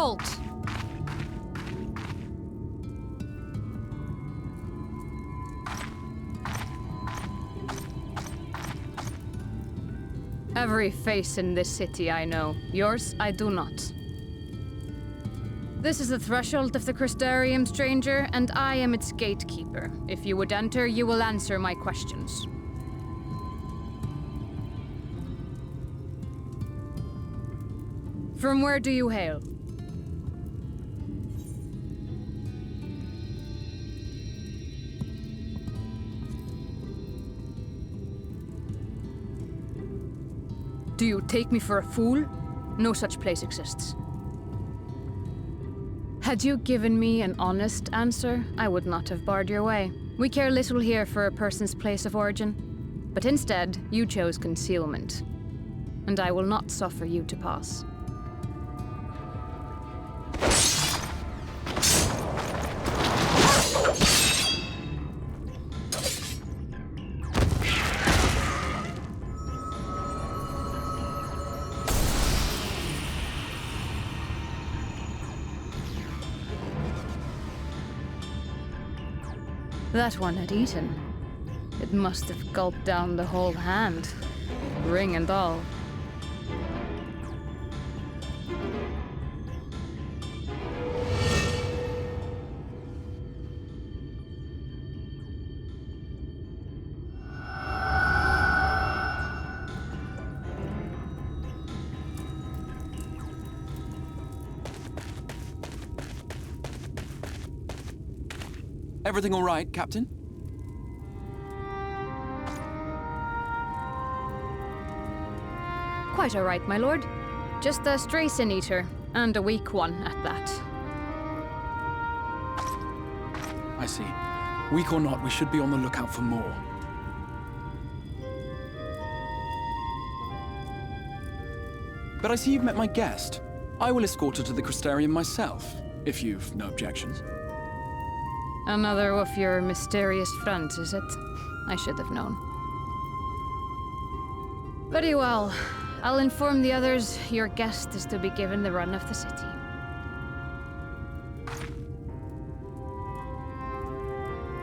halt! Every face in this city I know. Yours, I do not. This is the threshold of the Crystarium, stranger, and I am its gatekeeper. If you would enter, you will answer my questions. From where do you hail? Do you take me for a fool? No such place exists. Had you given me an honest answer, I would not have barred your way. We care little here for a person's place of origin. But instead, you chose concealment. And I will not suffer you to pass. That one had eaten. It must have gulped down the whole hand, ring and all. Everything all right, Captain? Quite all right, my lord. Just a stray sin-eater, and a weak one at that. I see. Weak or not, we should be on the lookout for more. But I see you've met my guest. I will escort her to the Crystarium myself, if you've no objections. Another of your mysterious friends, is it? I should have known. Very well. I'll inform the others your guest is to be given the run of the city.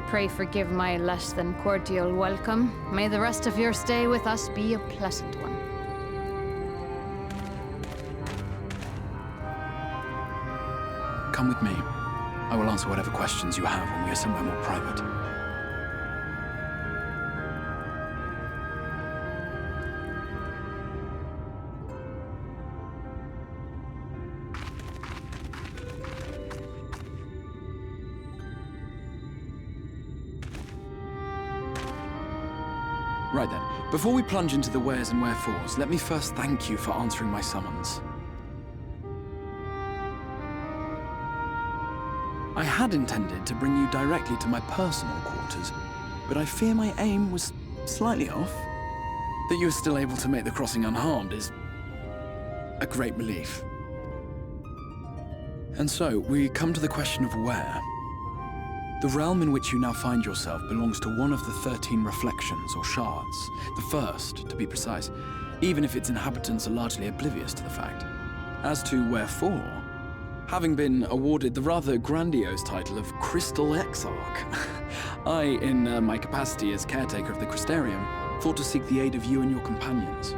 Pray forgive my less than cordial welcome. May the rest of your stay with us be a pleasant one. Come with me. I will answer whatever questions you have when we are somewhere more private. Right then, before we plunge into the wheres and wherefores, let me first thank you for answering my summons. I had intended to bring you directly to my personal quarters, but I fear my aim was slightly off. That you are still able to make the crossing unharmed is a great relief. And so, we come to the question of where. The realm in which you now find yourself belongs to one of the 13 reflections, or shards. The first, to be precise, even if its inhabitants are largely oblivious to the fact. As to wherefore, having been awarded the rather grandiose title of Crystal Exarch, I, in my capacity as caretaker of the Crystarium, thought to seek the aid of you and your companions.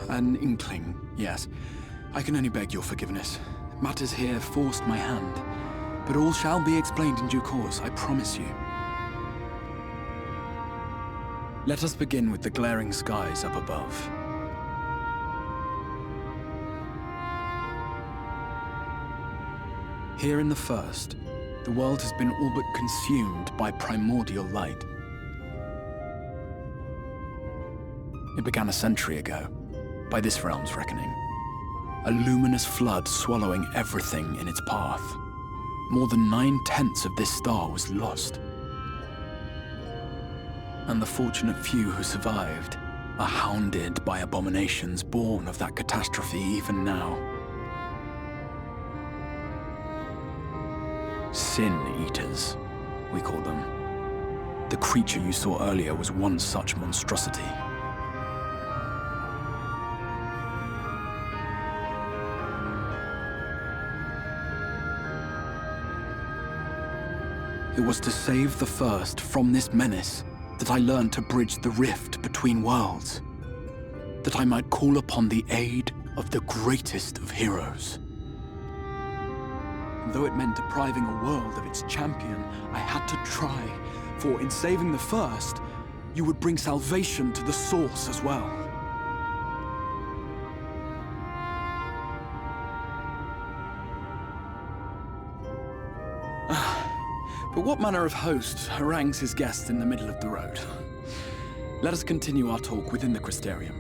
An inkling, yes. I can only beg your forgiveness. Matters here forced my hand. But all shall be explained in due course, I promise you. Let us begin with the glaring skies up above. Here in the first, the world has been all but consumed by primordial light. It began a century ago, by this realm's reckoning. A luminous flood swallowing everything in its path. More than 9/10 of this star was lost. And the fortunate few who survived are hounded by abominations born of that catastrophe even now. Sin Eaters, we call them. The creature you saw earlier was one such monstrosity. It was to save the First from this menace that I learned to bridge the rift between worlds. That I might call upon the aid of the greatest of heroes. And though it meant depriving a world of its champion, I had to try, for in saving the First, you would bring salvation to the source as well. But what manner of host harangues his guests in the middle of the road? Let us continue our talk within the Crystarium.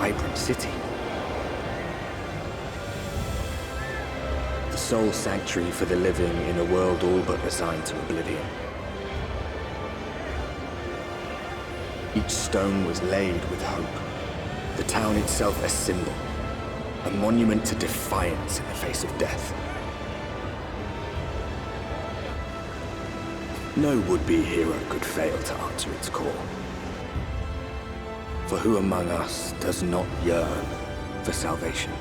Vibrant city. The sole sanctuary for the living in a world all but resigned to oblivion. Each stone was laid with hope. The town itself a symbol, a monument to defiance in the face of death. No would-be hero could fail to answer its call. For who among us does not yearn for salvation?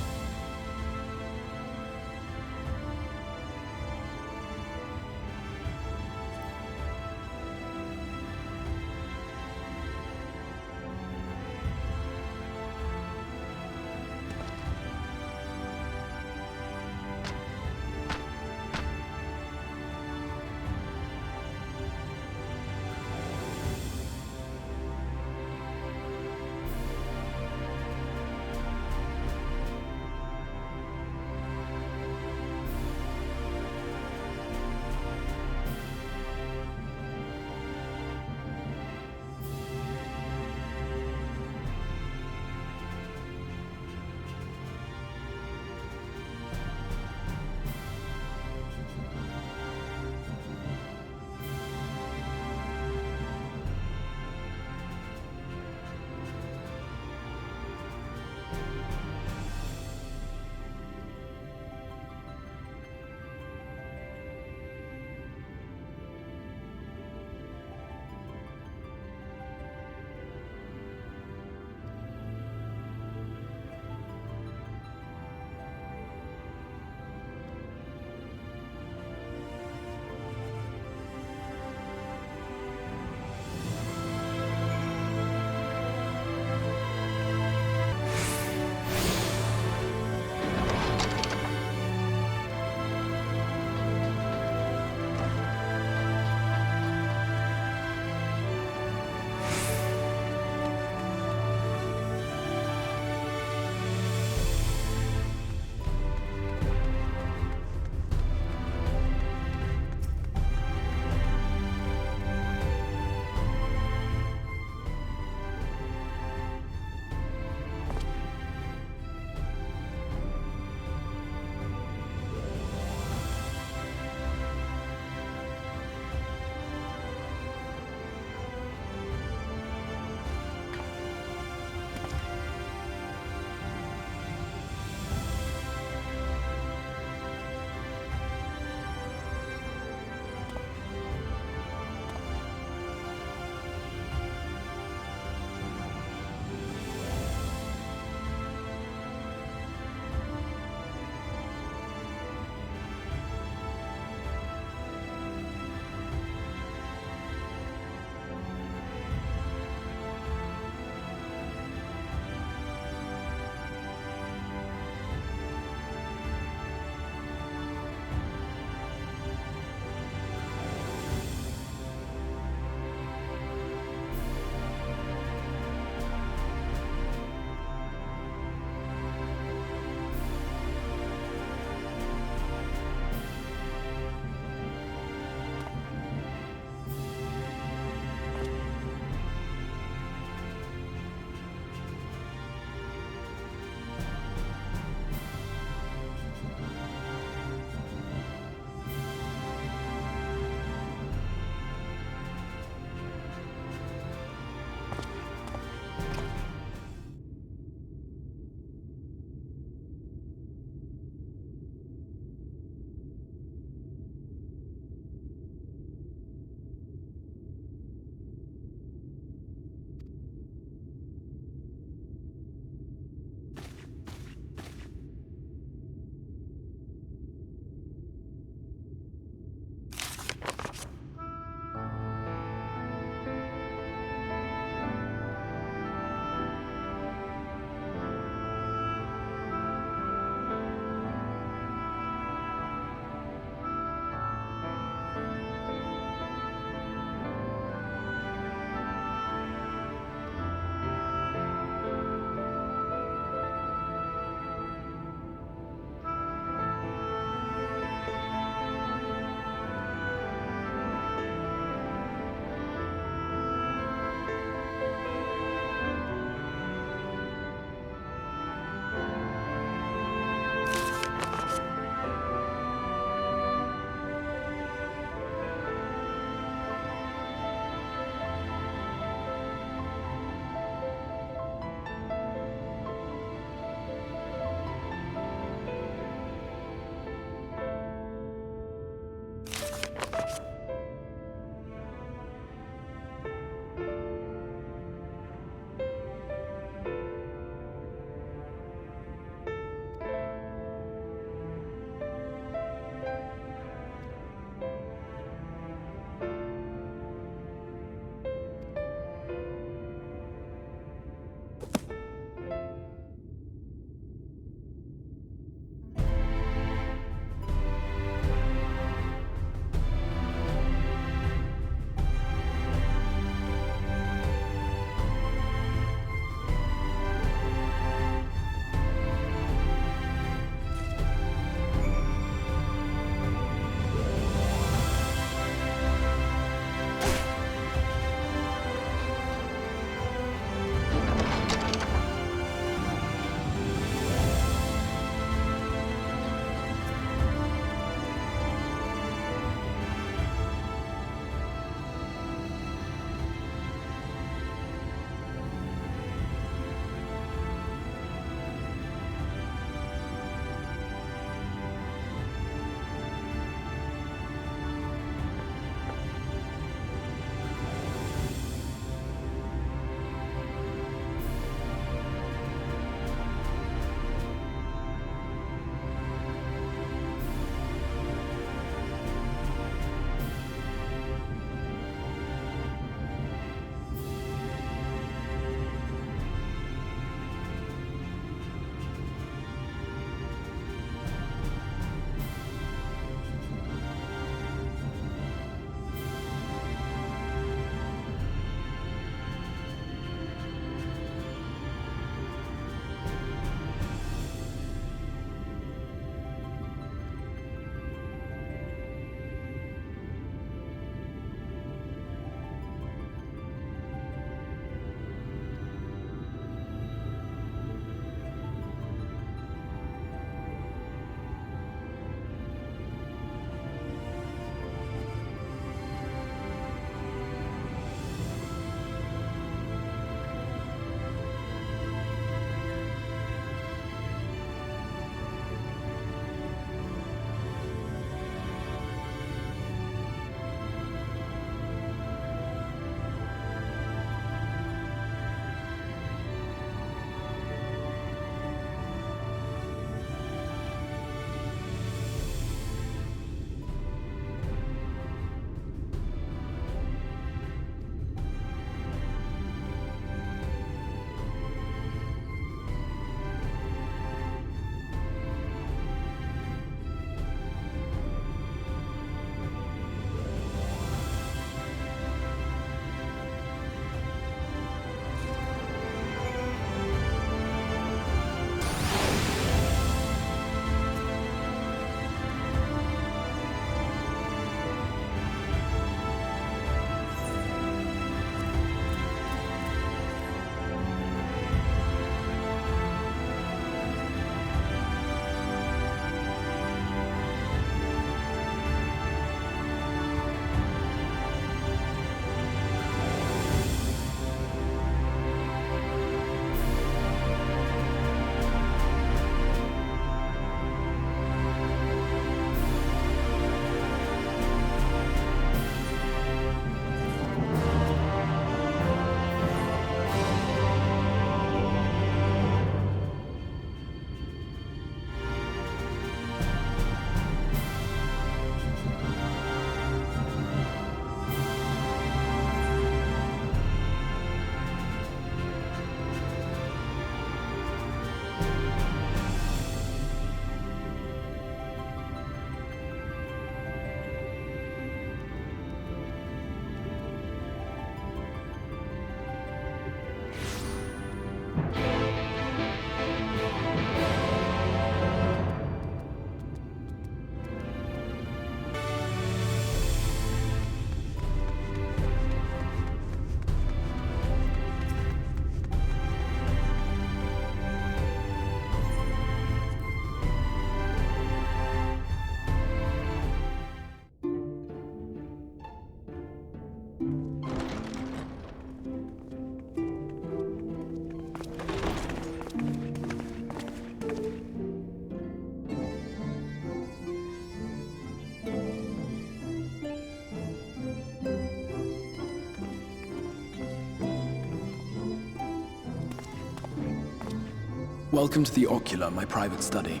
Welcome to the Ocular, my private study.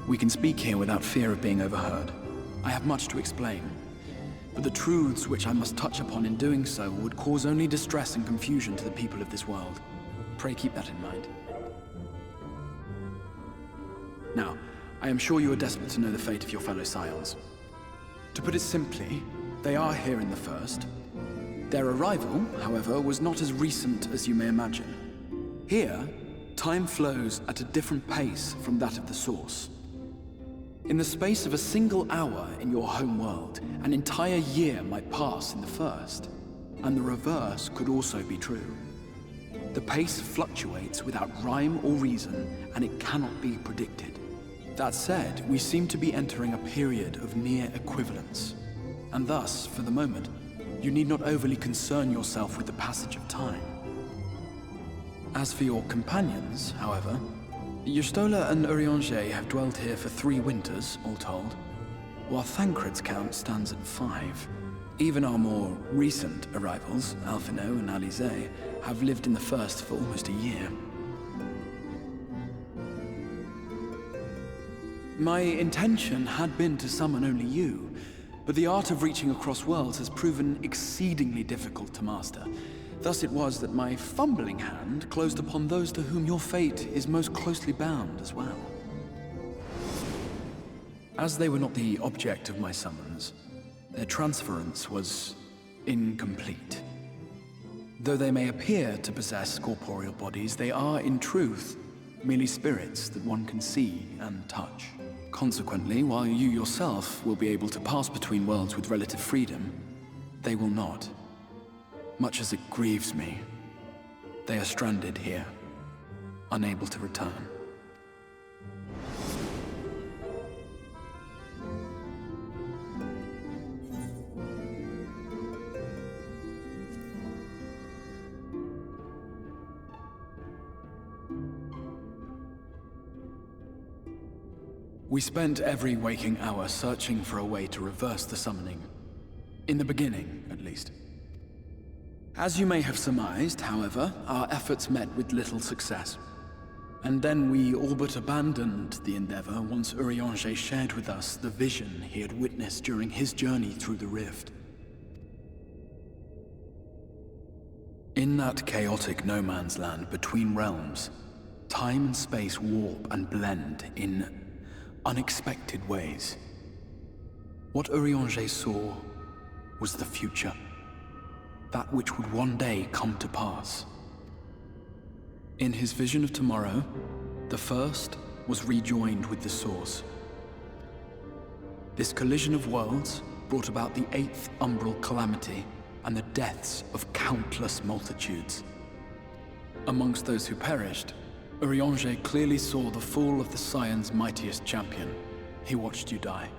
We can speak here without fear of being overheard. I have much to explain, but the truths which I must touch upon in doing so would cause only distress and confusion to the people of this world. Pray keep that in mind. Now, I am sure you are desperate to know the fate of your fellow Scions. To put it simply, they are here in the First. Their arrival, however, was not as recent as you may imagine. Here, time flows at a different pace from that of the Source. In the space of a single hour in your home world, an entire year might pass in the First, and the reverse could also be true. The pace fluctuates without rhyme or reason, and it cannot be predicted. That said, we seem to be entering a period of near equivalence, and thus, for the moment, you need not overly concern yourself with the passage of time. As for your companions, however, Y'shtola and Urianger have dwelled here for 3 winters, all told, while Thancred's count stands at 5. Even our more recent arrivals, Alphino and Alize, have lived in the First for almost a year. My intention had been to summon only you, but the art of reaching across worlds has proven exceedingly difficult to master. Thus it was that my fumbling hand closed upon those to whom your fate is most closely bound as well. As they were not the object of my summons, their transference was incomplete. Though they may appear to possess corporeal bodies, they are, in truth, merely spirits that one can see and touch. Consequently, while you yourself will be able to pass between worlds with relative freedom, they will not. Much as it grieves me, they are stranded here, unable to return. We spent every waking hour searching for a way to reverse the summoning. In the beginning, at least. As you may have surmised, however, our efforts met with little success. And then we all but abandoned the endeavor once Urianger shared with us the vision he had witnessed during his journey through the rift. In that chaotic no-man's land between realms, time and space warp and blend in unexpected ways. What Urianger saw was the future. That which would one day come to pass. In his vision of tomorrow, the First was rejoined with the Source. This collision of worlds brought about the 8th umbral calamity and the deaths of countless multitudes. Amongst those who perished, Urianger clearly saw the fall of the Scion's mightiest champion. He watched you die.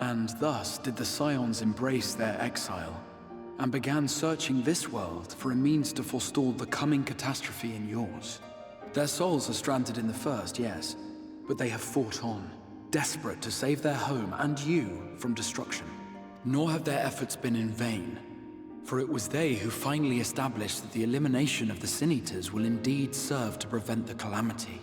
And thus did the Scions embrace their exile, and began searching this world for a means to forestall the coming catastrophe in yours. Their souls are stranded in the First, yes, but they have fought on, desperate to save their home and you from destruction. Nor have their efforts been in vain, for it was they who finally established that the elimination of the Sin Eaters will indeed serve to prevent the calamity.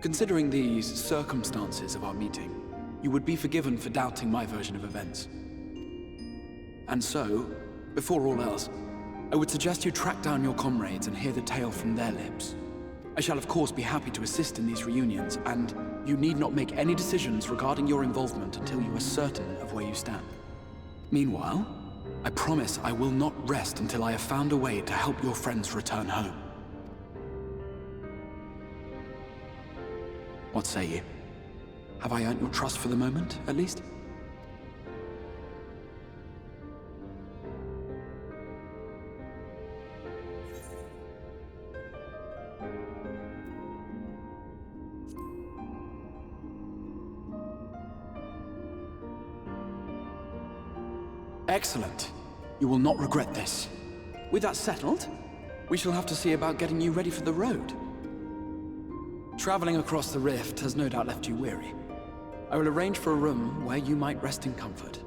Considering these circumstances of our meeting, you would be forgiven for doubting my version of events. And so, before all else, I would suggest you track down your comrades and hear the tale from their lips. I shall of course be happy to assist in these reunions, and you need not make any decisions regarding your involvement until you are certain of where you stand. Meanwhile, I promise I will not rest until I have found a way to help your friends return home. What say you? Have I earned your trust for the moment, at least? Excellent. You will not regret this. With that settled, we shall have to see about getting you ready for the road. Traveling across the rift has no doubt left you weary. I will arrange for a room where you might rest in comfort.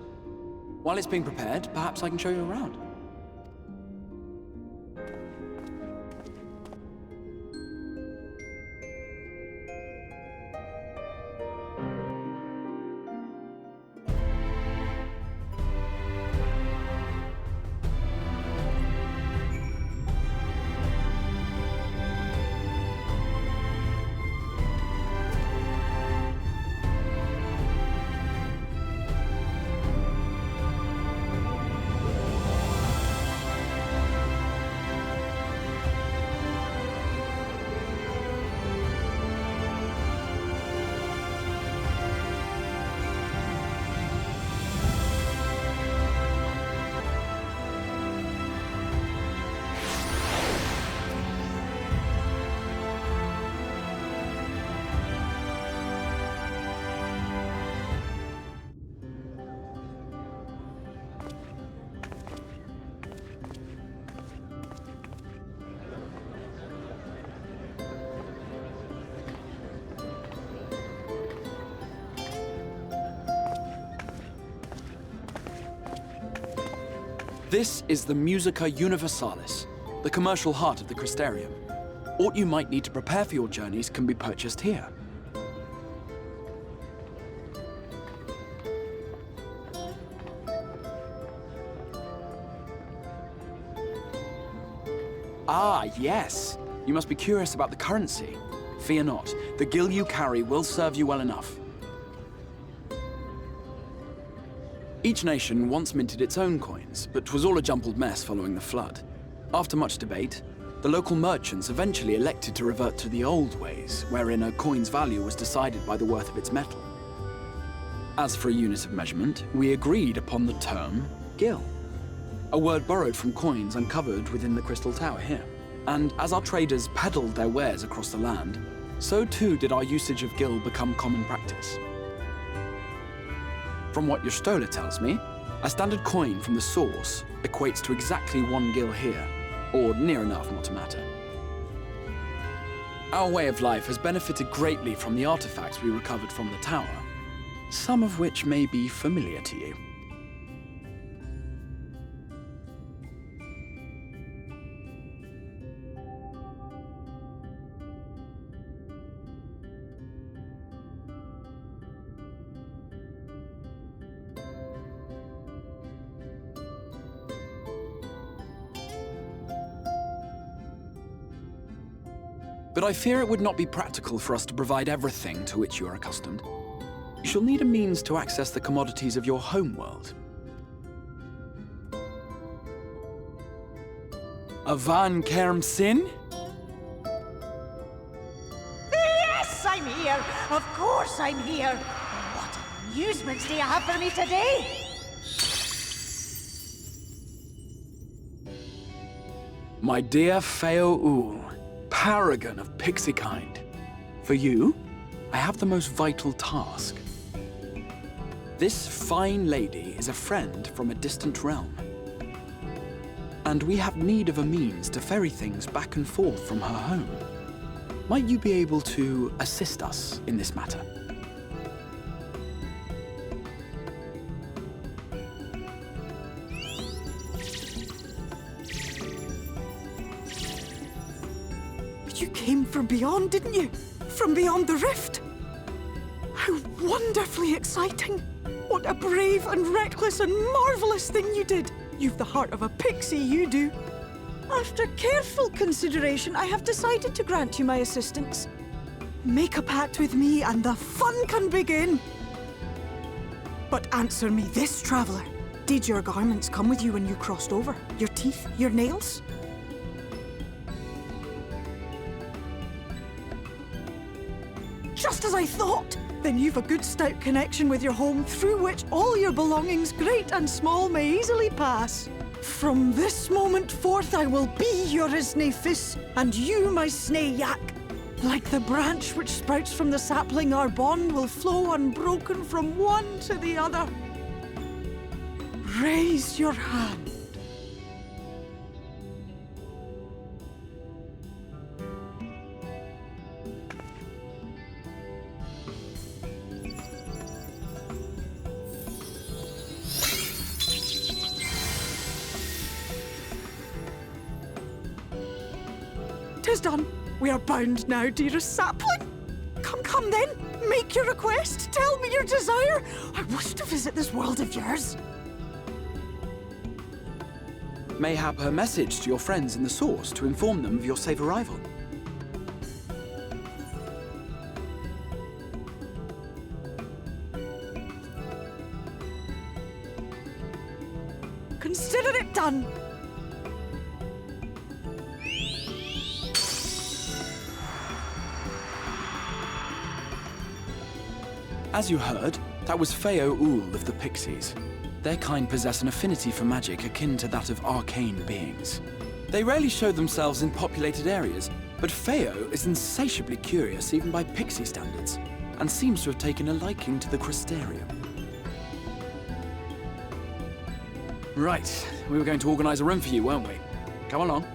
While it's being prepared, perhaps I can show you around. This is the Musica Universalis, the commercial heart of the Crystarium. What you might need to prepare for your journeys can be purchased here. Ah, yes. You must be curious about the currency. Fear not. The gil you carry will serve you well enough. Each nation once minted its own coins, but 'twas all a jumbled mess following the flood. After much debate, the local merchants eventually elected to revert to the old ways, wherein a coin's value was decided by the worth of its metal. As for a unit of measurement, we agreed upon the term gil, a word borrowed from coins uncovered within the Crystal Tower here. And as our traders peddled their wares across the land, so too did our usage of gil become common practice. From what your stola tells me, a standard coin from the source equates to exactly 1 gil here, or near enough not to matter. Our way of life has benefited greatly from the artifacts we recovered from the tower, some of which may be familiar to you. But I fear it would not be practical for us to provide everything to which you are accustomed. You shall need a means to access the commodities of your homeworld. Avan Kerm Sin? Yes, I'm here! Of course I'm here! What amusements do you have for me today? My dear Feo Ul, paragon of pixie kind. For you, I have the most vital task. This fine lady is a friend from a distant realm. And we have need of a means to ferry things back and forth from her home. Might you be able to assist us in this matter? You came from beyond, didn't you? From beyond the rift? How wonderfully exciting! What a brave and reckless and marvelous thing you did! You've the heart of a pixie, you do. After careful consideration, I have decided to grant you my assistance. Make a pact with me and the fun can begin. But answer me this, traveler. Did your garments come with you when you crossed over? Your teeth? Your nails? Just as I thought! Then you've a good stout connection with your home through which all your belongings, great and small, may easily pass. From this moment forth I will be your Isne Fis, and you my Snay Yak. Like the branch which sprouts from the sapling, our bond will flow unbroken from one to the other. Raise your hand. is done. We are bound now, dearest sapling. Come then. Make your request. Tell me your desire. I wish to visit this world of yours. Mayhap her message to your friends in the Source to inform them of your safe arrival. Consider it done. As you heard, that was Feo Ul of the Pixies. Their kind possess an affinity for magic akin to that of arcane beings. They rarely show themselves in populated areas, but Feo is insatiably curious even by Pixie standards, and seems to have taken a liking to the Crystarium. Right, we were going to organize a room for you, weren't we? Come along.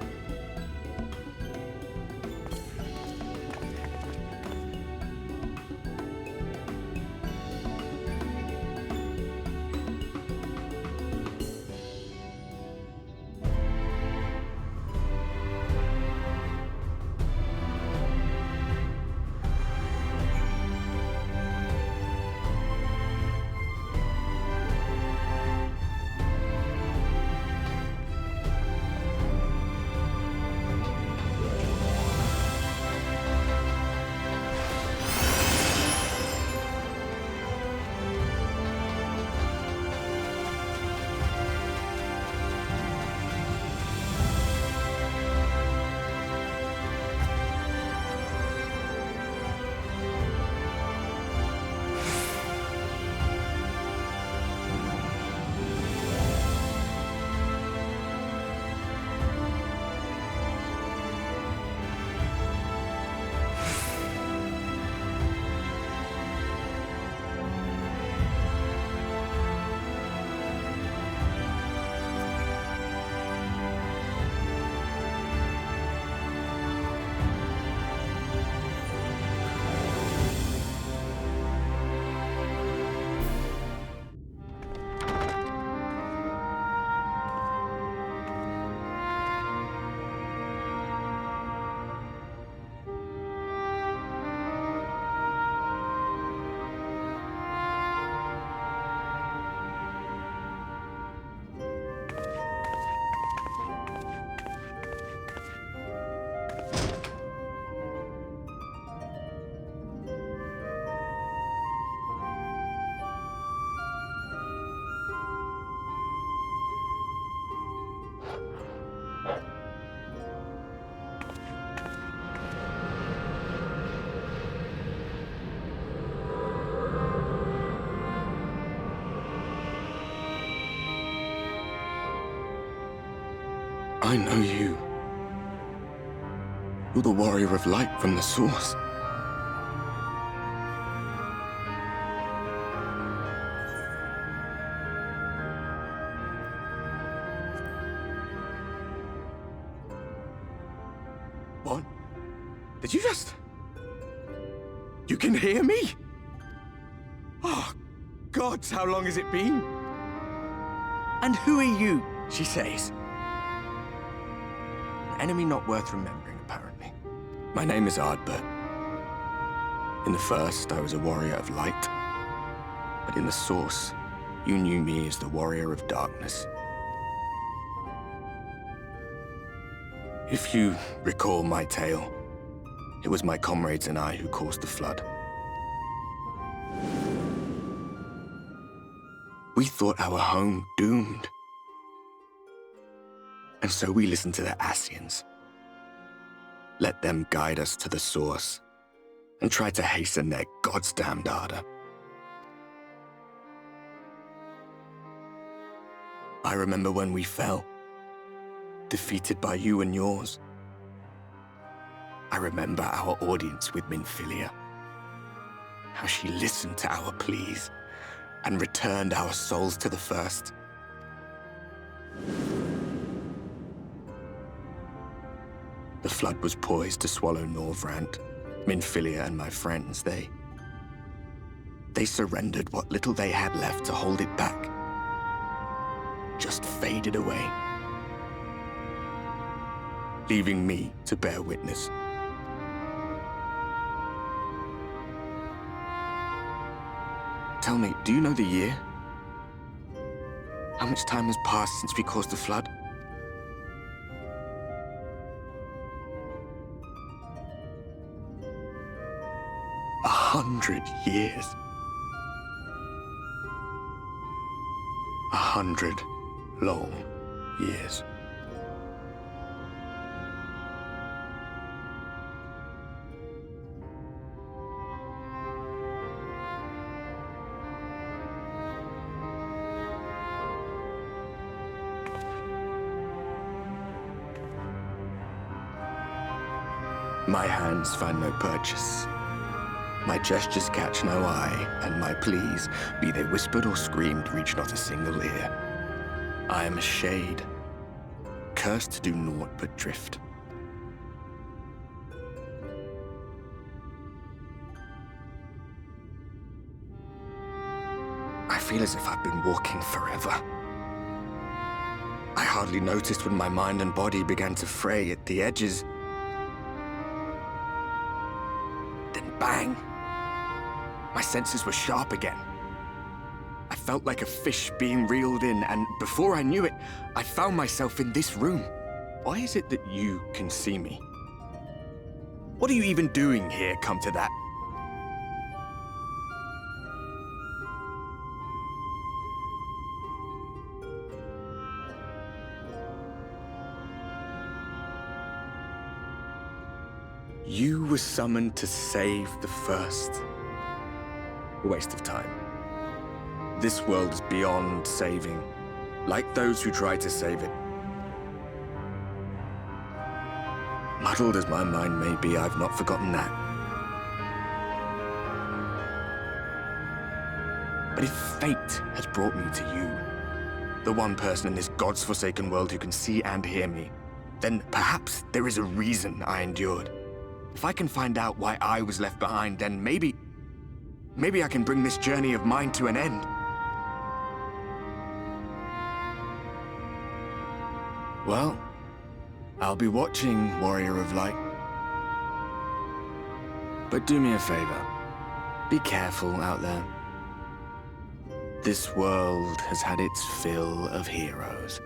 I know you. You're the warrior of light from the Source. What? Did you just... You can hear me? Oh, gods, how long has it been? And who are you, she says. An enemy not worth remembering, apparently. My name is Ardbert. In the First, I was a warrior of light. But in the Source, you knew me as the warrior of darkness. If you recall my tale, it was my comrades and I who caused the flood. We thought our home doomed. And so we listened to the Ascians. Let them guide us to the Source, and try to hasten their goddamned ardor. I remember when we fell, defeated by you and yours. I remember our audience with Minfilia, how she listened to our pleas and returned our souls to the First. The flood was poised to swallow Norvrant, Minfilia and my friends. They surrendered what little they had left to hold it back. Just faded away. leaving me to bear witness. Tell me, do you know the year? How much time has passed since we caused the flood? A 100 years. 100 long years. My hands find no purchase. My gestures catch no eye, and my pleas, be they whispered or screamed, reach not a single ear. I am a shade, cursed to do naught but drift. I feel as if I've been walking forever. I hardly noticed when my mind and body began to fray at the edges. Bang! My senses were sharp again. I felt like a fish being reeled in, and before I knew it, I found myself in this room. Why is it that you can see me? What are you even doing here, come to that? You were summoned to save the first. A waste of time. This world is beyond saving, like those who try to save it. Muddled as my mind may be, I've not forgotten that. But if fate has brought me to you, the one person in this God's forsaken world who can see and hear me, then perhaps there is a reason I endured. If I can find out why I was left behind, then maybe I can bring this journey of mine to an end. Well, I'll be watching, Warrior of Light. But do me a favor. Be careful out there. This world has had its fill of heroes.